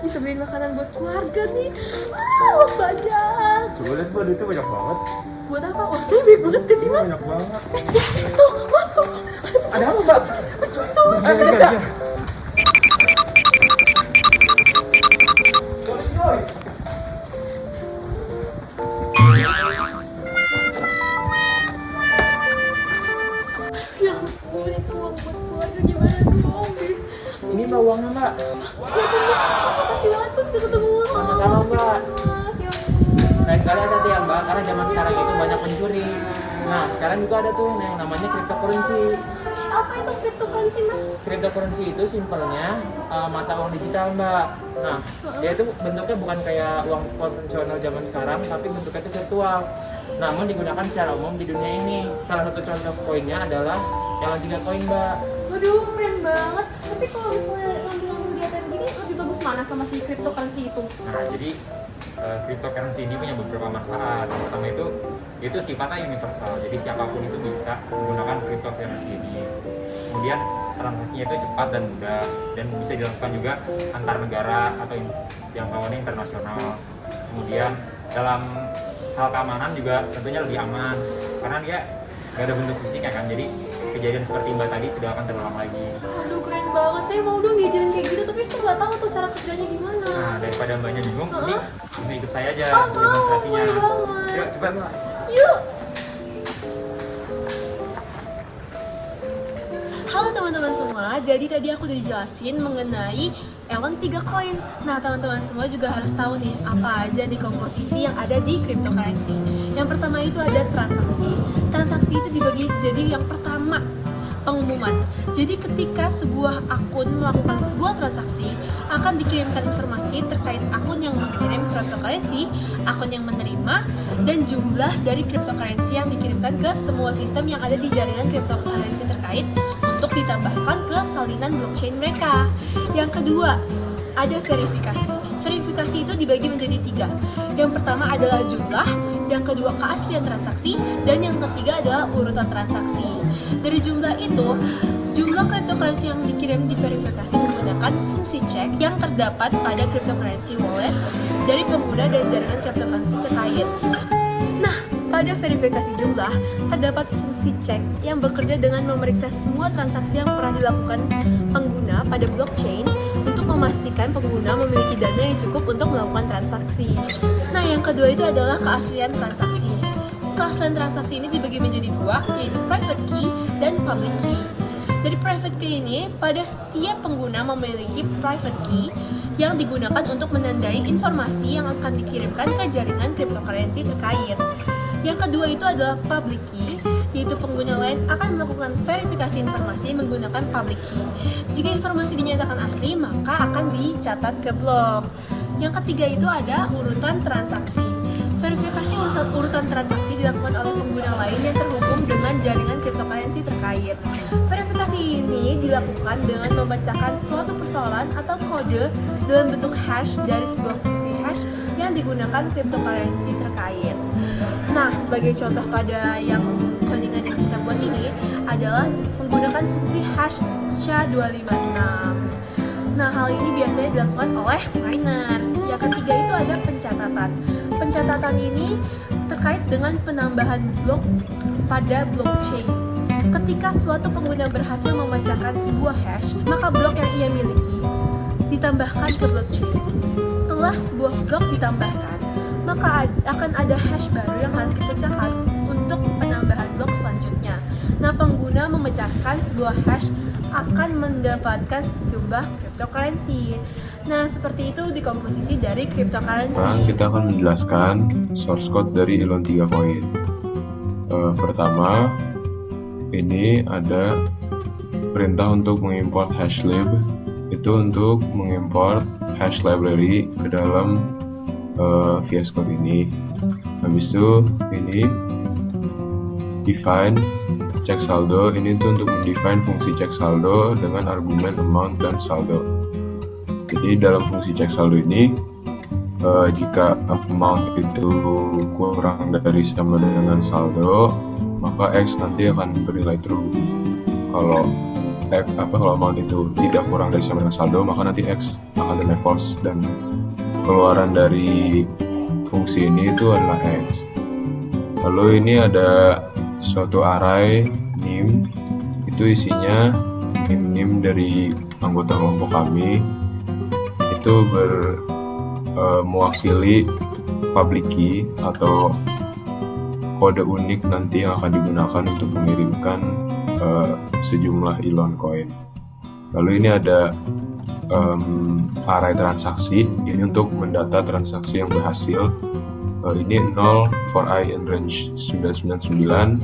bisa beliin makanan buat keluarga nih. Wah, banyak. Coba lihat Mbak, duitnya banyak banget. Buat apa? Wah, saya baik banget ke sih, Mas. Banyak banget. Tuh, Mas, tuh. Ada apa Mbak? Pencuri tuh. Ayo, ayo. Ya ampun, itu uang buat keluarga gimana dong, Bi? Ini Mbak uangnya Mbak. Makasih banget kok bisa ketemu Mas. Sama-sama, Makasih Mbak. banget, Mas. Ya ampun. Lain kali hati-hati ya Mbak, karena zaman sekarang itu banyak pencuri. Nah, sekarang juga ada tuh yang namanya cryptocurrency. Apa itu cryptocurrency, Mas? Cryptocurrency itu simpelnya mata uang digital Mbak. Nah, dia itu bentuknya bukan kayak uang konvensional zaman sekarang, tapi bentuknya itu virtual. Namun digunakan secara umum di dunia ini. Salah satu contoh koinnya adalah Elon 3 koin Mbak. Waduh, keren banget. Tapi kalau misalnya ngambil di ATM gini, lebih bagus mana sama si cryptocurrency itu? Nah, jadi cryptocurrency ini punya beberapa manfaat. Yang pertama itu sifatnya universal. Jadi siapapun itu bisa menggunakan cryptocurrency ini. Kemudian transaksinya itu cepat dan mudah dan bisa dilakukan juga antar negara atau jangkauannya internasional. Kemudian dalam hal keamanan juga tentunya lebih aman karena dia nggak ada bentuk fisiknya kan. Jadi kejadian seperti Mbak tadi tidak akan terulang lagi. Aduh, keren banget. Saya mau dong diajarin kayak gitu, tapi saya nggak tahu tuh cara kerjanya gimana. Nah, daripada Mbaknya bingung, ini ikut saya aja Oh, mau, demonstrasinya. boleh banget. Yuk, cepat Mbak. Yuk. Halo teman-teman semua, jadi tadi aku udah dijelasin mengenai Elon 3 koin. Nah, teman-teman semua juga harus tahu nih apa aja di komposisi yang ada di cryptocurrency. Yang pertama itu ada transaksi. Transaksi itu dibagi jadi yang pertama pengumuman. Jadi ketika sebuah akun melakukan sebuah transaksi, akan dikirimkan informasi terkait akun yang mengirim cryptocurrency, akun yang menerima, dan jumlah dari cryptocurrency yang dikirimkan ke semua sistem yang ada di jaringan cryptocurrency terkait untuk ditambahkan ke salinan blockchain mereka. Yang kedua, ada verifikasi. Verifikasi itu dibagi menjadi 3. Yang pertama adalah jumlah, yang kedua keaslian transaksi, dan yang ketiga adalah urutan transaksi. Dari jumlah itu, jumlah cryptocurrency yang dikirim diverifikasi menggunakan fungsi cek yang terdapat pada cryptocurrency wallet dari pengguna dan jaringan cryptocurrency terkait. Nah, pada verifikasi jumlah, terdapat fungsi cek yang bekerja dengan memeriksa semua transaksi yang pernah dilakukan pengguna pada blockchain untuk memastikan pengguna memiliki dana yang cukup untuk melakukan transaksi. Nah, yang kedua itu adalah keaslian transaksi. Keaslian transaksi ini dibagi menjadi 2, yaitu private key dan public key. Dari private key ini, pada setiap pengguna memiliki private key yang digunakan untuk menandai informasi yang akan dikirimkan ke jaringan cryptocurrency terkait. Yang kedua itu adalah public key, yaitu pengguna lain akan melakukan verifikasi informasi menggunakan public key. Jika informasi dinyatakan asli, maka akan dicatat ke blok. Yang ketiga itu ada urutan transaksi. Verifikasi urutan transaksi dilakukan oleh pengguna lain yang terhubung dengan jaringan cryptocurrency terkait. Verifikasi ini dilakukan dengan membacakan suatu persoalan atau kode dalam bentuk hash dari sebuah fungsi hash yang digunakan cryptocurrency terkait. Nah, sebagai contoh pada yang codingan yang kita buat ini adalah menggunakan fungsi hash SHA-256. Nah, hal ini biasanya dilakukan oleh miners. Yang ketiga itu ada pencatatan. Pencatatan ini terkait dengan penambahan blok pada blockchain. Ketika suatu pengguna berhasil membacakan sebuah hash, maka blok yang ia miliki ditambahkan ke blockchain. Setelah sebuah blok ditambahkan, maka akan ada hash baru yang harus dipecahkan untuk penambahan blok selanjutnya. Nah, pengguna memecahkan sebuah hash akan mendapatkan sejumlah cryptocurrency. Nah, seperti itu di komposisi dari cryptocurrency. Nah, kita akan menjelaskan source code dari Elon 3 Coin. Pertama, ini ada perintah untuk mengimport hashlib. Itu untuk mengimport hash library ke dalam VS Code ini. Habis itu ini define cek saldo. Ini tuh untuk mendefine fungsi cek saldo dengan argumen amount dan saldo. Jadi dalam fungsi cek saldo ini jika amount itu kurang dari sama dengan saldo, maka X nanti akan bernilai true. Kalau kalau amount itu tidak kurang dari sama dengan saldo, maka nanti X akan nilai false dan keluaran dari fungsi ini itu adalah X. Lalu ini ada suatu array nim, itu isinya nim dari anggota kelompok kami, itu mewakili public key atau kode unik nanti yang akan digunakan untuk mengirimkan sejumlah Elon coin. Lalu ini ada array transaksi, ini untuk mendata transaksi yang berhasil. Ini 0 for I in range 999.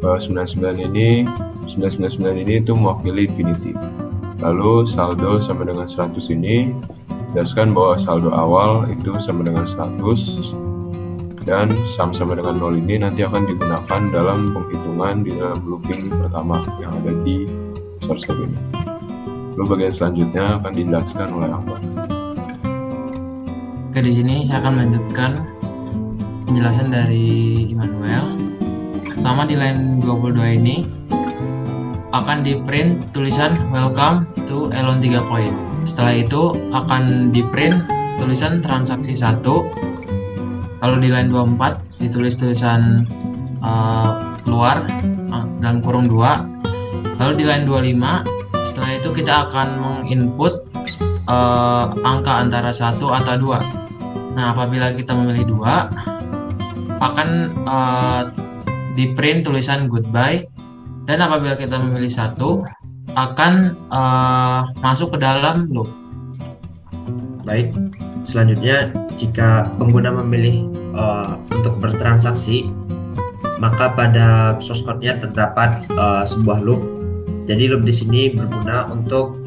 99 ini itu mewakili infinity. Lalu saldo sama dengan 100 ini jelaskan bahwa saldo awal itu sama dengan 100 dan sama dengan 0 ini nanti akan digunakan dalam penghitungan di dalam looping pertama yang ada di source code ini. Lalu bagian selanjutnya akan dijelaskan oleh Ahmad. Oke, di sini saya akan melanjutkan penjelasan dari Immanuel. Pertama di line 22 ini akan di print tulisan welcome to Elon 3 coin. Setelah itu akan di print tulisan transaksi 1. Lalu di line 24 ditulis tulisan keluar dalam kurung 2. Lalu di line 25 setelah itu kita akan menginput angka antara 1 atau 2. Nah, apabila kita memilih 2 akan di print tulisan goodbye, dan apabila kita memilih 1 akan masuk ke dalam loop. Baik, selanjutnya jika pengguna memilih untuk bertransaksi, maka pada source code-nya terdapat sebuah loop. Jadi loop di sini berguna untuk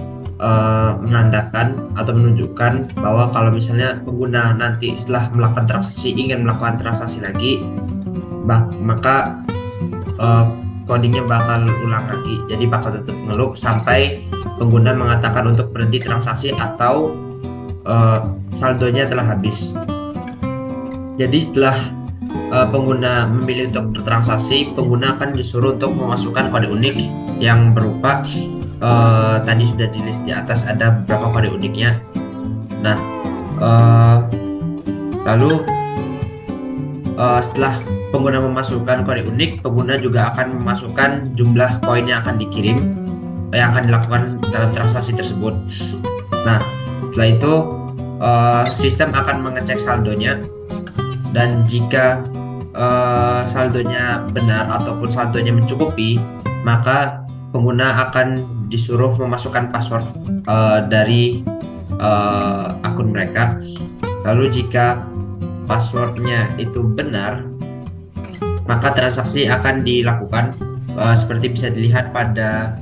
menandakan atau menunjukkan bahwa kalau misalnya pengguna nanti setelah melakukan transaksi ingin melakukan transaksi lagi, maka codingnya bakal ulang lagi. Jadi bakal tetap ngeloop sampai pengguna mengatakan untuk berhenti transaksi atau saldonya telah habis. Jadi setelah pengguna memilih untuk bertransaksi, pengguna akan disuruh untuk memasukkan kode unik yang berupa tadi sudah di list di atas, ada beberapa kode uniknya. Nah, lalu setelah pengguna memasukkan kode unik, pengguna juga akan memasukkan jumlah koin yang akan dikirim, yang akan dilakukan dalam transaksi tersebut. Nah, setelah itu sistem akan mengecek saldonya, dan jika saldonya benar ataupun saldonya mencukupi, maka pengguna akan disuruh memasukkan password dari akun mereka. Lalu jika passwordnya itu benar, maka transaksi akan dilakukan. Seperti bisa dilihat pada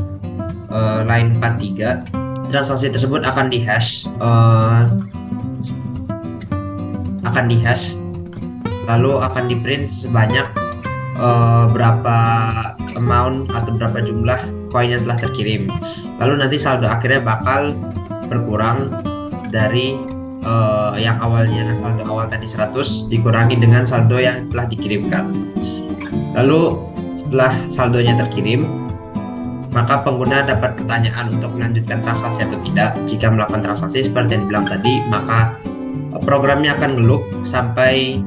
line 43, transaksi tersebut akan dihash, lalu akan di print sebanyak berapa amount atau berapa jumlah koin yang telah terkirim. Lalu nanti saldo akhirnya bakal berkurang dari yang awalnya, saldo awal tadi 100 dikurangi dengan saldo yang telah dikirimkan. Lalu setelah saldonya terkirim, maka pengguna dapat pertanyaan untuk melanjutkan transaksi atau tidak. Jika melakukan transaksi seperti yang dibilang tadi, maka programnya akan ngeloop sampai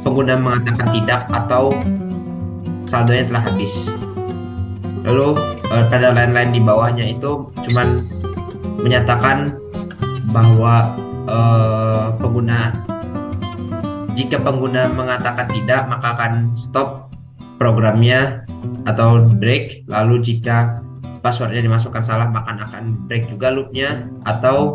pengguna mengatakan tidak atau saldonya telah habis. Lalu pada line-line di bawahnya itu cuman menyatakan bahwa jika pengguna mengatakan tidak, maka akan stop programnya atau break. Lalu jika passwordnya dimasukkan salah, maka akan break juga loopnya, atau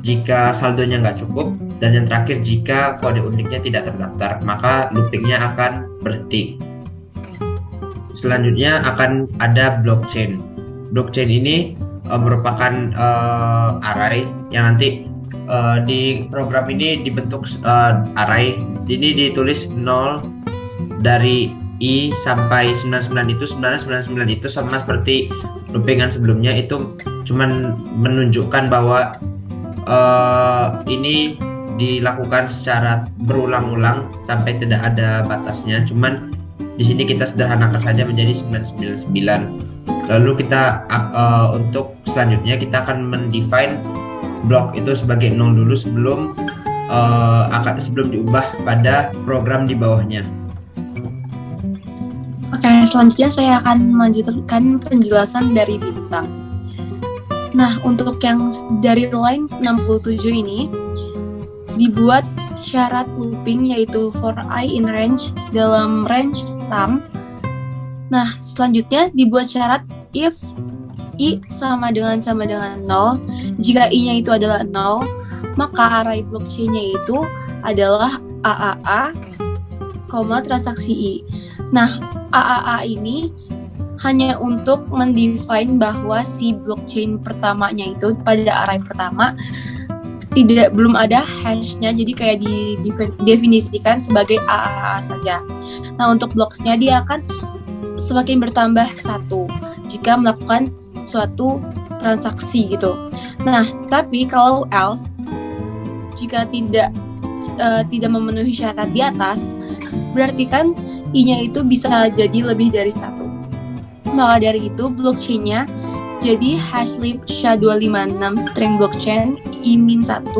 jika saldonya nggak cukup, dan yang terakhir jika kode uniknya tidak terdaftar, maka loopingnya akan berhenti. Selanjutnya akan ada blockchain. Blockchain ini merupakan array yang nanti di program ini dibentuk array. Ini ditulis 0 dari I sampai 99 itu. Sebenarnya 99 itu sama seperti loopingan sebelumnya, itu cuman menunjukkan bahwa ini dilakukan secara berulang-ulang sampai tidak ada batasnya. Cuman di sini kita sederhanakan saja menjadi 999. Lalu kita untuk selanjutnya kita akan mendefine blok itu sebagai 0 dulu sebelum diubah pada program di bawahnya. Oke, selanjutnya saya akan melanjutkan penjelasan dari bintang. Nah, untuk yang dari line 67 ini dibuat syarat looping yaitu for I in range dalam range sum. Nah, selanjutnya dibuat syarat if I sama dengan 0. Jika I-nya itu adalah 0, maka array blockchain-nya itu adalah AAA, transaksi I. Nah, AAA ini hanya untuk mendefine bahwa si blockchain pertamanya itu pada array pertama belum ada hashnya, jadi kayak didefinisikan sebagai AAA saja. Nah, untuk blocks-nya dia akan semakin bertambah 1 jika melakukan suatu transaksi gitu. Nah, tapi kalau else, jika tidak memenuhi syarat di atas, berarti kan I-nya itu bisa jadi lebih dari 1. Maka dari itu blockchain-nya jadi hashlib SHA-256 string blockchain I-1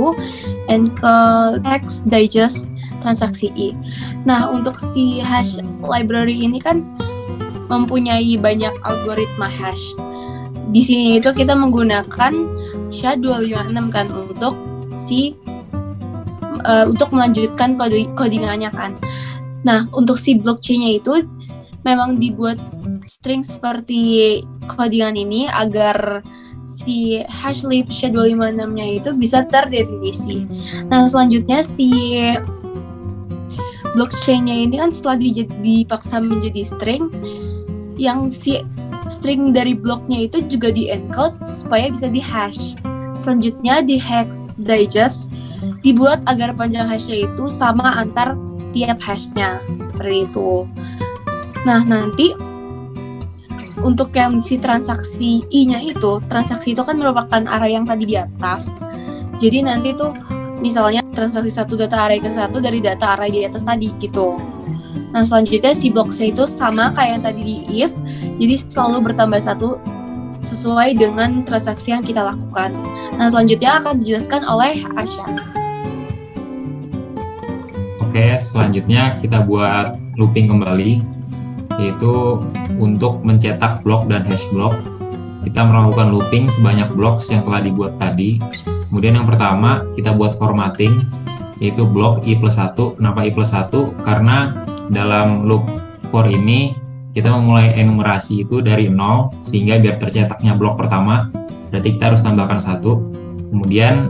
and ke hex digest transaksi I. Nah, untuk si hash library ini kan mempunyai banyak algoritma hash. Di sini itu kita menggunakan SHA-256 kan untuk melanjutkan codingannya kan. Nah, untuk si blockchain-nya itu memang dibuat string seperti codingan ini agar si hashlib SHA-256-nya itu bisa terdefinisi. Nah, selanjutnya si blockchain-nya ini kan setelah dipaksa menjadi string, yang si string dari bloknya itu juga di-encode supaya bisa di-hash. Selanjutnya di hex digest dibuat agar panjang hashnya itu sama antar tiap hashnya, seperti itu. Nah, nanti untuk yang si transaksi I-nya itu, transaksi itu kan merupakan array yang tadi di atas. Jadi nanti tuh misalnya transaksi satu data array ke satu dari data array di atas tadi gitu. Nah, selanjutnya si box-nya itu sama kayak yang tadi di if, jadi selalu bertambah 1 sesuai dengan transaksi yang kita lakukan. Nah, selanjutnya akan dijelaskan oleh Arsya. Oke, selanjutnya kita buat looping kembali, yaitu untuk mencetak blok dan hash blok. Kita melakukan looping sebanyak blok yang telah dibuat tadi. Kemudian yang pertama kita buat formatting, yaitu blok I+1. Kenapa I+1? Karena dalam loop for ini kita memulai enumerasi itu dari 0, sehingga biar tercetaknya blok pertama berarti kita harus tambahkan 1. Kemudian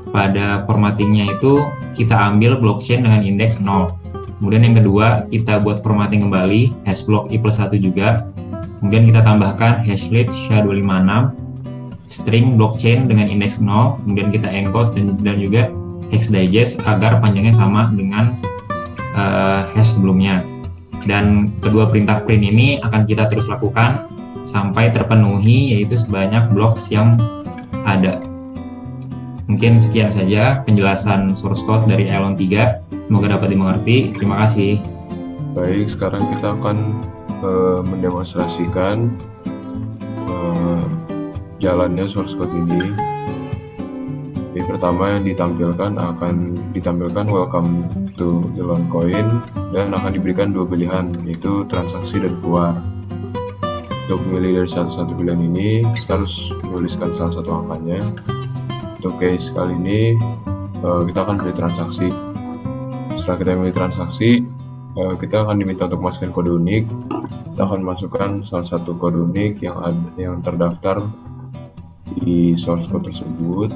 pada formattingnya itu kita ambil blockchain dengan indeks 0. Kemudian yang kedua kita buat formatting kembali hash block I+1 juga. Kemudian kita tambahkan hashlib SHA-256 string blockchain dengan indeks 0. Kemudian kita encode dan juga hex digest agar panjangnya sama dengan hash sebelumnya. Dan kedua perintah print ini akan kita terus lakukan sampai terpenuhi, yaitu sebanyak blocks yang ada. Mungkin sekian saja penjelasan source code dari Elon 3. Semoga dapat dimengerti. Terima kasih. Baik, sekarang kita akan mendemonstrasikan jalannya source code ini. Yang pertama yang akan ditampilkan welcome to Elon Coin, dan akan diberikan 2 pilihan, yaitu transaksi dan keluar. Untuk memilih dari satu pilihan ini, kita harus menuliskan salah satu angkanya. Untuk case kali ini, kita akan pilih transaksi. Setelah kita memilih transaksi, kita akan diminta untuk masukkan kode unik. Kita akan masukkan salah satu kode unik yang terdaftar di source code tersebut.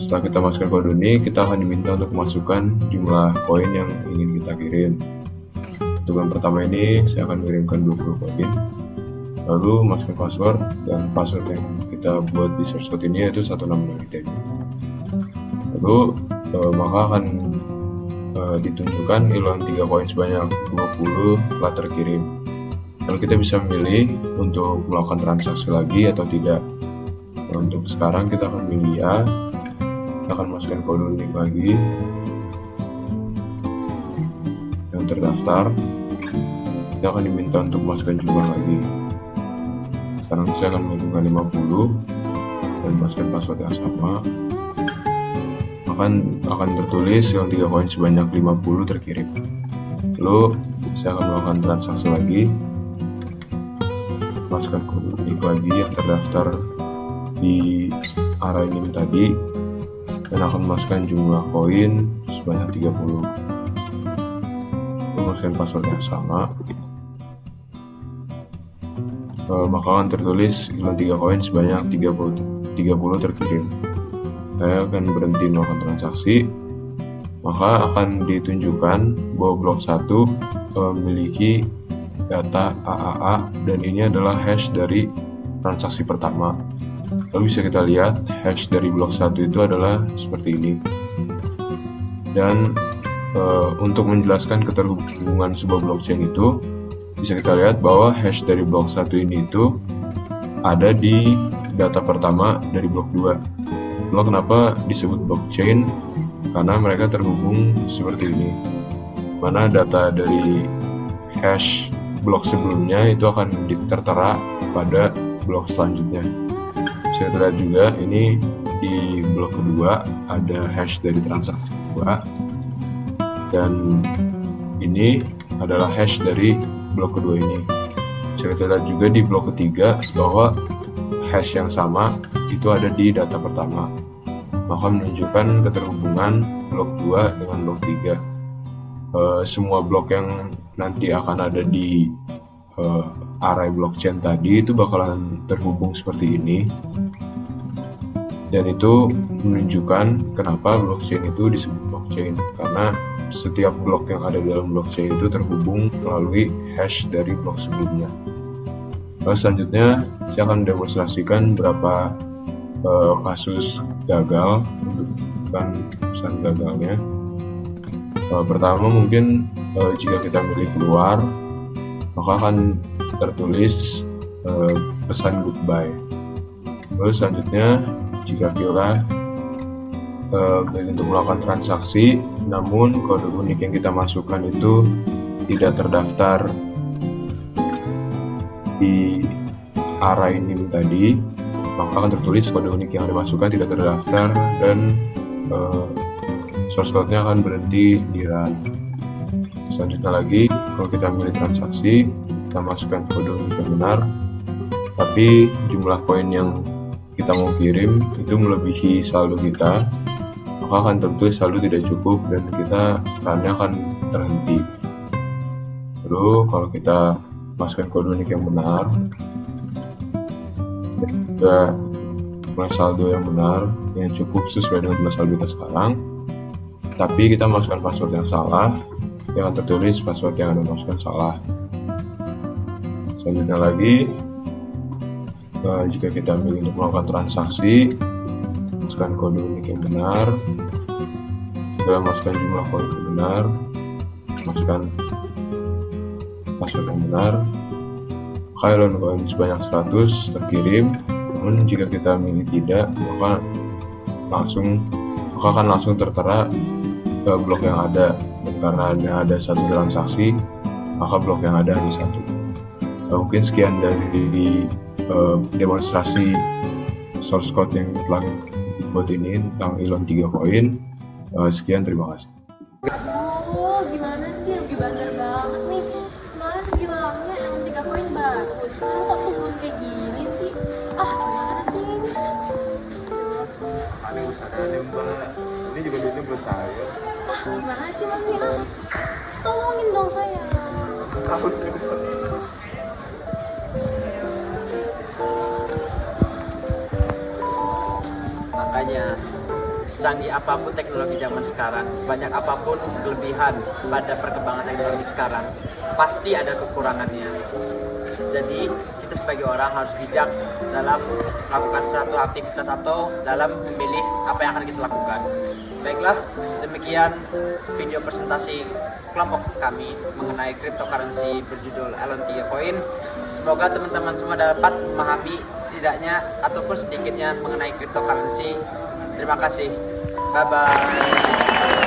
Setelah kita masukkan kode unik, kita akan diminta untuk memasukkan jumlah koin yang ingin kita kirim. Untuk yang pertama ini, saya akan mengirimkan 20 koin. Lalu masukkan password, dan password yang kita buat di source code ini yaitu 1622. Lalu maka akan ditunjukkan Elon 3 koin sebanyak 20 telah terkirim. Lalu kita bisa memilih untuk melakukan transaksi lagi atau tidak. Nah, untuk sekarang kita akan pilih ya. Kita akan masukkan kode unik lagi yang terdaftar. Kita akan diminta untuk masukkan jumlah lagi. Sekarang saya akan menunjukkan 50 dan masukkan password yang sama. Akan tertulis Elon 3 koin sebanyak 50 terkirim. Lalu saya akan melakukan transaksi lagi, masukkan kode unik lagi yang terdaftar di array ini tadi, dan akan masukkan jumlah koin sebanyak 30. Masukkan password yang sama, maka akan tertulis Elon 3 koin sebanyak 30 terkirim. Saya akan berhenti melakukan transaksi, maka akan ditunjukkan bahwa blok 1 memiliki data AAA dan ini adalah hash dari transaksi pertama. Lalu bisa kita lihat hash dari blok 1 itu adalah seperti ini. Dan untuk menjelaskan keterhubungan sebuah blockchain itu, bisa kita lihat bahwa hash dari blok 1 ini itu ada di data pertama dari blok 2. Lalu kenapa disebut blockchain? Karena mereka terhubung seperti ini, mana data dari hash blok sebelumnya itu akan tertera pada blok selanjutnya. Bisa lihat juga ini di blok kedua ada hash dari transaksi kedua, dan ini adalah hash dari blok kedua ini. Bisa kita lihat juga di blok ketiga bahwa hash yang sama itu ada di data pertama, maka menunjukkan keterhubungan blok 2 dengan blok 3. Semua blok yang nanti akan ada di array blockchain tadi itu bakalan terhubung seperti ini, dan itu menunjukkan kenapa blockchain itu disebut blockchain, karena setiap blok yang ada dalam blockchain itu terhubung melalui hash dari blok sebelumnya. Selanjutnya saya akan demonstrasikan berapa kasus gagal untuk pesan gagalnya. Pertama mungkin jika kita milih keluar, maka akan tertulis pesan goodbye. Lalu selanjutnya jika kita untuk melakukan transaksi, namun kode unik yang kita masukkan itu tidak terdaftar di array ini tadi, maka akan tertulis kode unik yang dimasukkan tidak terdaftar dan source code-nya akan berhenti di run. Selanjutnya lagi, kalau kita milih transaksi, kita masukkan kode unik yang benar, tapi jumlah koin yang kita mau kirim itu melebihi saldo kita, maka akan tertulis saldo tidak cukup dan kita runnya akan terhenti. Lalu kalau kita masukkan kode unik yang benar dan juga jumlah saldo yang benar yang cukup sesuai dengan jumlah saldo kita sekarang, tapi kita masukkan password yang salah, yang akan tertulis password yang Anda masukkan salah. Selanjutnya lagi, jika kita milih untuk melakukan transaksi, masukkan kode unik yang benar, kita masukkan jumlah koin yang benar, masukkan password yang benar, maka Elon koin sebanyak 100 terkirim. Namun jika kita milih tidak, maka akan langsung tertera ke blok yang ada, dan karena ada satu transaksi, maka blok yang ada hanya satu. Mungkin sekian dari demonstrasi source code yang telah dibuat ini tentang Elon 3 koin. Sekian, terima kasih. Aduh, gimana sih, rugi bandar banget nih. Kemarin bilangnya Elon 3 koin bagus, sekarang kok turun kayak gini sih? Gimana sih ini? Jelas. Ada usaha deh mbak, ini juga duitnya buat saya. Gimana sih mas nih? Tolongin dong saya. Tahu saya bisa. Makanya secanggih apapun teknologi zaman sekarang, sebanyak apapun kelebihan pada perkembangan teknologi sekarang, pasti ada kekurangannya. Jadi kita sebagai orang harus bijak dalam melakukan suatu aktivitas atau dalam memilih apa yang akan kita lakukan. Baiklah, demikian video presentasi kelompok kami mengenai cryptocurrency berjudul Elon 3 Coin. Semoga teman-teman semua dapat memahami setidaknya ataupun sedikitnya mengenai cryptocurrency. Terima kasih. Bye-bye.